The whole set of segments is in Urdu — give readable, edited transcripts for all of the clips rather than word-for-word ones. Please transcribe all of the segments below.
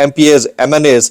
MPAs, MNAs?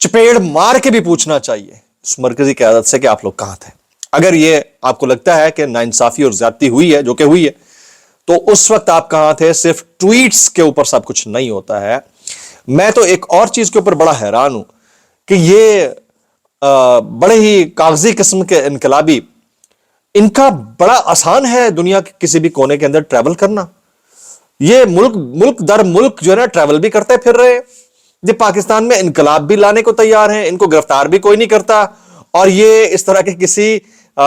چپیڑ مار کے بھی پوچھنا چاہیے اس مرکزی قیادت سے کہ آپ لوگ کہاں تھے. اگر یہ آپ کو لگتا ہے کہ ناانصافی اور زیادتی ہوئی ہے، جو کہ ہوئی ہے، تو اس وقت آپ کہاں تھے؟ صرف ٹویٹس کے اوپر سب کچھ نہیں ہوتا ہے. میں تو ایک اور چیز کے اوپر بڑا حیران ہوں کہ یہ بڑے ہی کاغذی قسم کے انقلابی، ان کا بڑا آسان ہے دنیا کے کسی بھی کونے کے اندر ٹریول کرنا. یہ ملک در ملک جو ہے نا ٹریول بھی کرتے پھر رہے. یہ پاکستان میں انقلاب بھی لانے کو تیار ہیں، ان کو گرفتار بھی کوئی نہیں کرتا، اور یہ اس طرح کے کسی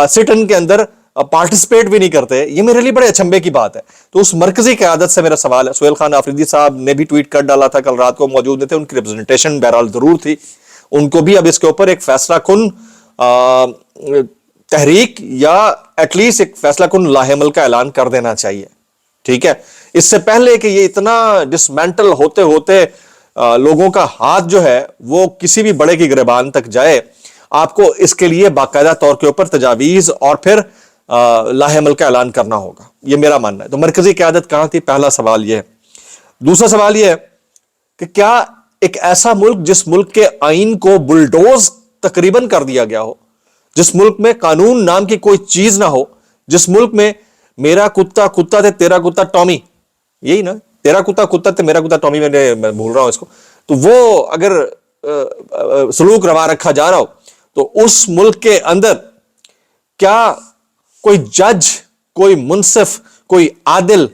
سٹ ان کے اندر پارٹیسپیٹ بھی نہیں کرتے. یہ میرے لیے بڑے اچنبے کی بات ہے. تو اس مرکزی قیادت سے میرا سوال ہے. سہیل خان آفریدی صاحب نے بھی ٹویٹ کر ڈالا تھا، کل رات کو موجود نہیں تھے، ان کی ریپرزنٹیشن بہرحال ضرور تھی. ان کو بھی اب اس کے اوپر ایک فیصلہ کن تحریک یا ایٹ لیسٹ ایک فیصلہ کن لاہ عمل کا اعلان کر دینا چاہیے. ٹھیک ہے، اس سے پہلے کہ یہ اتنا ڈسمینٹل ہوتے ہوتے لوگوں کا ہاتھ جو ہے وہ کسی بھی بڑے کی گریبان تک جائے، آپ کو اس کے لیے باقاعدہ طور کے اوپر تجاویز اور پھر لاہ عمل کا اعلان کرنا ہوگا. یہ میرا ماننا ہے. تو مرکزی قیادت کہاں تھی؟ پہلا سوال یہ ہے. دوسرا سوال یہ ہے کہ کیا ایک ایسا ملک جس ملک کے آئین کو بلڈوز تقریباً کر دیا گیا ہو، جس ملک میں قانون نام کی کوئی چیز نہ ہو، جس ملک میں میرا کتا کتا تھے تیرا کتا ٹامی، یہی نا، تیرا کتا کتا تھے میرا کتا ٹامی، میں بھول رہا ہوں اس کو، تو وہ اگر سلوک روا رکھا جا رہا ہو تو اس ملک کے اندر کیا کوئی جج، کوئی منصف، کوئی عادل،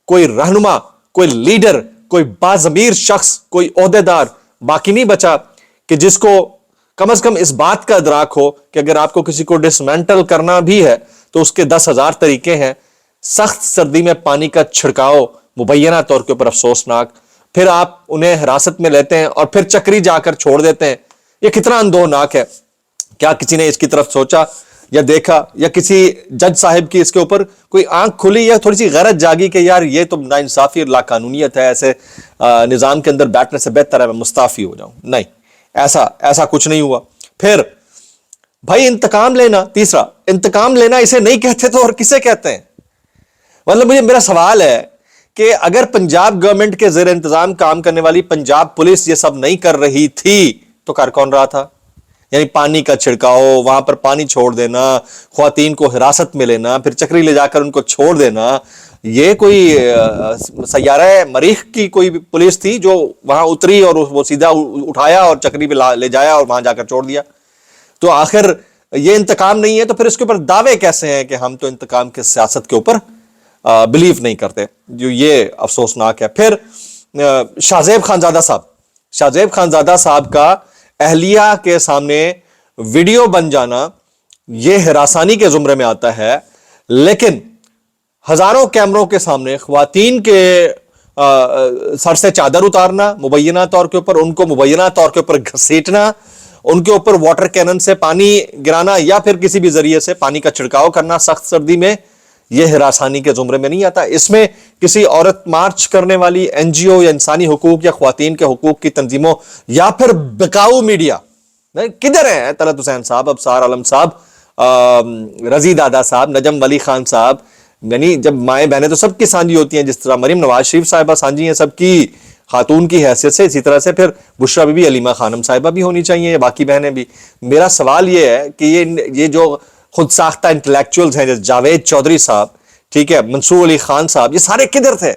کوئی رہنما، کوئی لیڈر، کوئی باضمیر شخص، کوئی عہدیدار باقی نہیں بچا کہ جس کو کم از کم اس بات کا ادراک ہو کہ اگر آپ کو کسی کو ڈسمینٹل کرنا بھی ہے تو اس کے 10,000 طریقے ہیں. سخت سردی میں پانی کا چھڑکاؤ مبینہ طور کے اوپر افسوسناک، پھر آپ انہیں حراست میں لیتے ہیں اور پھر چکری جا کر چھوڑ دیتے ہیں. یہ کتنا اندوہناک ہے. کیا کسی نے اس کی طرف سوچا یا دیکھا، یا کسی جج صاحب کی اس کے اوپر کوئی آنکھ کھلی یا تھوڑی سی غیرت جاگی کہ یار یہ تو ناانصافی اور لاقانونیت ہے، ایسے نظام کے اندر بیٹھنے سے بہتر ہے میں مستعفی ہو جاؤں؟ نہیں، ایسا کچھ نہیں ہوا. پھر بھائی انتقام لینا، تیسرا انتقام لینا اسے نہیں کہتے تو اور کسے کہتے ہیں؟ مطلب میرا سوال ہے کہ اگر پنجاب گورنمنٹ کے زیر انتظام کام کرنے والی پنجاب پولیس یہ سب نہیں کر رہی تھی تو کر کون رہا تھا؟ یعنی پانی کا چھڑکاؤ، وہاں پر پانی چھوڑ دینا، خواتین کو حراست میں لینا، پھر چکری لے جا کر ان کو چھوڑ دینا، یہ کوئی سیارہ مریخ کی کوئی پولیس تھی جو وہاں اتری اور وہ سیدھا اٹھایا اور چکری پہ لے جایا اور وہاں جا کر چھوڑ دیا؟ تو آخر یہ انتقام نہیں ہے تو پھر اس کے اوپر دعوے کیسے ہیں کہ ہم تو انتقام کے سیاست کے اوپر بلیو نہیں کرتے؟ جو یہ افسوسناک ہے. پھر شاہزیب خانزادہ صاحب کا اہلیہ کے سامنے ویڈیو بن جانا یہ ہراسانی کے زمرے میں آتا ہے، لیکن ہزاروں کیمروں کے سامنے خواتین کے سر سے چادر اتارنا مبینہ طور کے اوپر، ان کو مبینہ طور کے اوپر گھسیٹنا، ان کے اوپر واٹر کینن سے پانی گرانا یا پھر کسی بھی ذریعے سے پانی کا چھڑکاؤ کرنا سخت سردی میں، یہ ہراسانی کے زمرے میں نہیں آتا. اس میں کسی عورت مارچ کرنے والی این جی او یا انسانی حقوق یا خواتین کے حقوق کی تنظیموں یا پھر بکاؤ میڈیا کدھر ہیں؟ طلعت حسین صاحب، ابصار عالم صاحب، رضی دادا صاحب، نجم ولی خان صاحب، یعنی جب مائیں بہنیں تو سب کی سانجھی ہوتی ہیں، جس طرح مریم نواز شریف صاحبہ سانجھی ہیں سب کی خاتون کی حیثیت سے، اسی طرح سے پھر بشرا بی بی علیمہ خانم صاحبہ بھی ہونی چاہیے، باقی بہنیں بھی. میرا سوال یہ ہے کہ یہ جو خود ساختہ انٹلیکچوئلز ہیں جیسے جاوید چودھری صاحب، ٹھیک ہے، منصور علی خان صاحب، یہ سارے کدھر تھے؟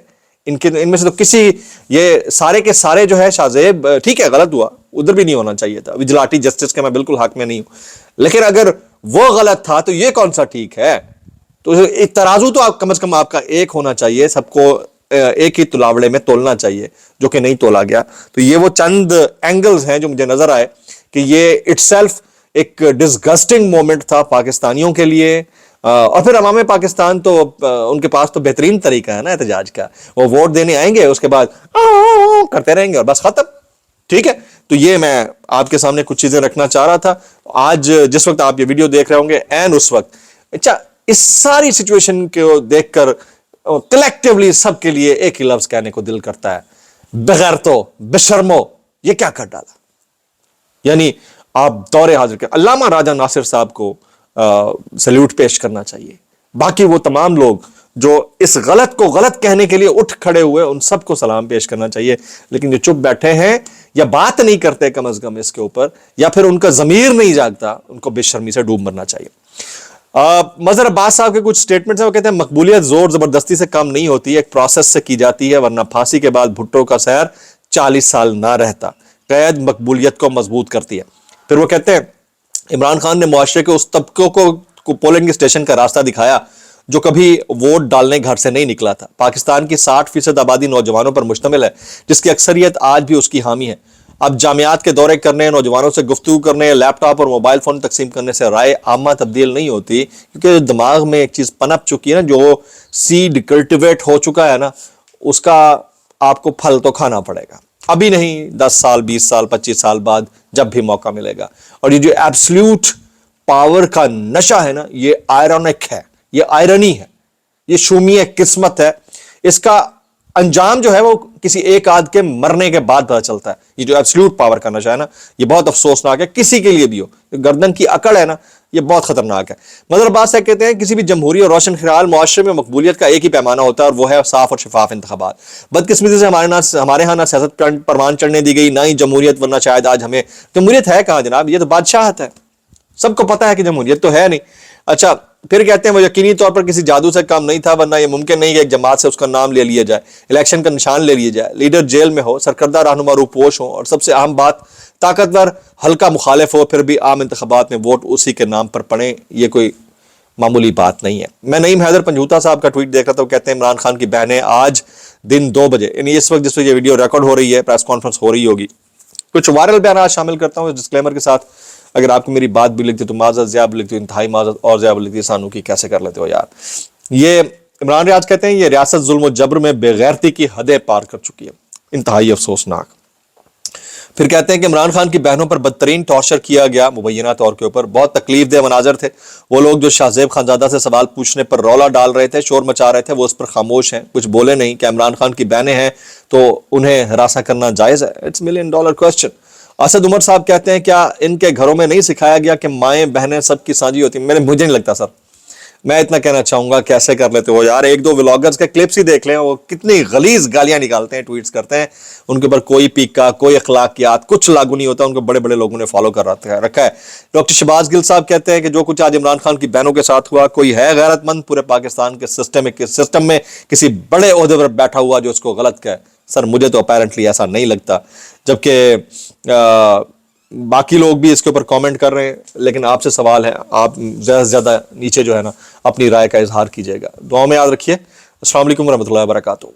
ان میں سے تو کسی، یہ سارے کے سارے جو ہے شاہزیب، ٹھیک ہے غلط ہوا، ادھر بھی نہیں ہونا چاہیے تھا، وجلاٹی جسٹس کے میں بالکل حق میں نہیں ہوں، لیکن اگر وہ غلط تھا تو یہ کون سا ٹھیک ہے؟ تو ایک ترازو تو آپ کم از کم آپ کا ایک ہونا چاہیے، سب کو ایک ہی تلاوڑے میں تولنا چاہیے، جو کہ نہیں تولا گیا. تو یہ وہ چند اینگلز ہیں جو مجھے نظر آئے کہ یہ اٹ سیلف ایک ڈسگسٹنگ مومنٹ تھا پاکستانیوں کے لیے. اور پھر عوام پاکستان تو ان کے پاس تو بہترین طریقہ ہے نا احتجاج کا، وہ ووٹ دینے آئیں گے، اس کے بعد کرتے رہیں گے اور بس ختم. ٹھیک ہے، تو یہ میں آپ کے سامنے کچھ چیزیں رکھنا چاہ رہا تھا. آج جس وقت آپ یہ ویڈیو دیکھ رہے ہوں گے این اس وقت، اچھا اس ساری سچویشن کو دیکھ کر کلیکٹیولی سب کے لیے ایک ہی لفظ کہنے کو دل کرتا ہے، بغیرتو، بشرمو، یہ کیا کر ڈالا؟ یعنی آپ دور حاضر کے علامہ راجہ ناصر صاحب کو سلیوٹ پیش کرنا چاہیے، باقی وہ تمام لوگ جو اس غلط کو غلط کہنے کے لیے اٹھ کھڑے ہوئے ان سب کو سلام پیش کرنا چاہیے. لیکن جو چپ بیٹھے ہیں یا بات نہیں کرتے کم از کم اس کے اوپر, یا پھر ان کا ضمیر نہیں جاگتا, ان کو بے شرمی سے ڈوب مرنا چاہیے. مظہر عباس صاحب کے کچھ سٹیٹمنٹس ہیں, وہ کہتے ہیں مقبولیت زور زبردستی سے کم نہیں ہوتی, ایک پروسیس سے کی جاتی ہے, ورنہ پھانسی کے بعد بھٹو کا سیر 40 سال نہ رہتا, قید مقبولیت کو مضبوط کرتی ہے. پھر وہ کہتے ہیں عمران خان نے معاشرے کے اس طبقوں کو پولنگ اسٹیشن کا راستہ دکھایا جو کبھی ووٹ ڈالنے گھر سے نہیں نکلا تھا. پاکستان کی 60% آبادی نوجوانوں پر مشتمل ہے, جس کی اکثریت آج بھی اس کی حامی ہے. اب جامعات کے دورے کرنے, نوجوانوں سے گفتگو کرنے, لیپ ٹاپ اور موبائل فون تقسیم کرنے سے رائے عامہ تبدیل نہیں ہوتی, کیونکہ دماغ میں ایک چیز پنپ چکی ہے نا, جو سیڈ کلٹیویٹ ہو چکا ہے نا, اس کا آپ کو پھل تو کھانا پڑے گا. ابھی نہیں, 10 سال 20 سال 25 سال بعد جب بھی موقع ملے گا. اور یہ جو ایبسلیوٹ پاور کا نشہ ہے نا, یہ آئرونک ہے, یہ آئرنی ہے, یہ شومی قسمت ہے. اس کا انجام جو ہے وہ کسی ایک آدھ کے مرنے کے بعد پتہ چلتا ہے. یہ جو ایبسلیوٹ پاور کا نشہ ہے نا, یہ بہت افسوسناک ہے, کسی کے لیے بھی ہو. گردن کی اکڑ ہے نا, یہ بہت خطرناک ہے. مظہر عباس صاحب کہتے ہیں کسی بھی جمہوری اور روشن خیال معاشرے میں مقبولیت کا ایک ہی پیمانہ ہوتا ہے, اور وہ ہے صاف اور شفاف انتخابات. بدقسمتی سے ہمارے ہاں نہ سیاست پروان چڑھنے دی گئی, نہ ہی جمہوریت, ورنہ شاید آج ہمیں جمہوریت ہے کہاں جناب, یہ تو بادشاہت ہے. سب کو پتا ہے کہ جمہوریت تو ہے نہیں. اچھا, پھر کہتے ہیں وہ یقینی طور پر کسی جادو سے کام نہیں تھا, ورنہ یہ ممکن نہیں کہ ایک جماعت سے اس کا نام لے لیا جائے, الیکشن کا نشان لے لیا جائے, لیڈر جیل میں ہو, سرکردہ رہنما روپوش ہو, اور سب سے اہم بات طاقتور ہلکا مخالف ہو, پھر بھی عام انتخابات میں ووٹ اسی کے نام پر پڑیں. یہ کوئی معمولی بات نہیں ہے. میں نعیم حیدر پنجوتا صاحب کا ٹویٹ دیکھ رہا تھا, وہ کہتے ہیں عمران خان کی بہنیں آج دن 2 بجے, یعنی اس وقت جس وقت یہ ویڈیو ریکارڈ ہو رہی ہے, پریس کانفرنس ہو رہی ہوگی. کچھ وائرل بیانات شامل کرتا ہوں اس ڈسکلیمر کے ساتھ. اگر آپ کو میری بات بھی لکھتی تو معذرت, زیادہ بھی لکھتی انتہائی معذرت, اور زیادہ بھی لکھتی سانو کی کیسے کر لیتے ہو یار. یہ عمران ریاض کہتے ہیں یہ ریاست ظلم و جبر میں بے غیرتی کی حدیں پار کر چکی ہے, انتہائی افسوسناک. پھر کہتے ہیں کہ عمران خان کی بہنوں پر بدترین ٹارچر کیا گیا مبینہ طور کے اوپر. بہت تکلیف دہ مناظر تھے. وہ لوگ جو شاہ زیب خانزادہ سے سوال پوچھنے پر رولا ڈال رہے تھے, شور مچا رہے تھے, وہ اس پر خاموش ہیں, کچھ بولے نہیں. کہ عمران خان کی بہنیں ہیں تو انہیں ہراساں کرنا جائز ہے؟ It's $1 million question. Asad Umar صاحب کہتے ہیں کیا ان کے گھروں میں نہیں سکھایا گیا کہ مائیں بہنیں سب کی سانجھی ہوتی ہیں؟ مجھے نہیں لگتا سر. میں اتنا کہنا چاہوں گا, کیسے کر لیتے ہو یار. 1-2 ولاگرز کے کلپس ہی دیکھ لیں, وہ کتنی غلیظ گالیاں نکالتے ہیں, ٹویٹس کرتے ہیں. ان کے اوپر کوئی پیکا, کوئی اخلاقیات, کچھ لاگو نہیں ہوتا. ان کو بڑے بڑے لوگوں نے فالو کر رکھا ہے. ڈاکٹر شہباز گل صاحب کہتے ہیں کہ جو کچھ آج عمران خان کی بہنوں کے ساتھ ہوا, کوئی ہے غیرت مند پورے پاکستان کے سسٹم میں کسی بڑے عہدے پر بیٹھا ہوا جو اس کو غلط کہے؟ سر مجھے تو اپیرنٹلی ایسا نہیں لگتا. جبکہ باقی لوگ بھی اس کے اوپر کامنٹ کر رہے ہیں, لیکن آپ سے سوال ہے, آپ زیادہ سے زیادہ نیچے جو ہے نا اپنی رائے کا اظہار کیجیے گا. دعاؤں میں یاد رکھیے. السلام علیکم ورحمۃ اللہ وبرکاتہ.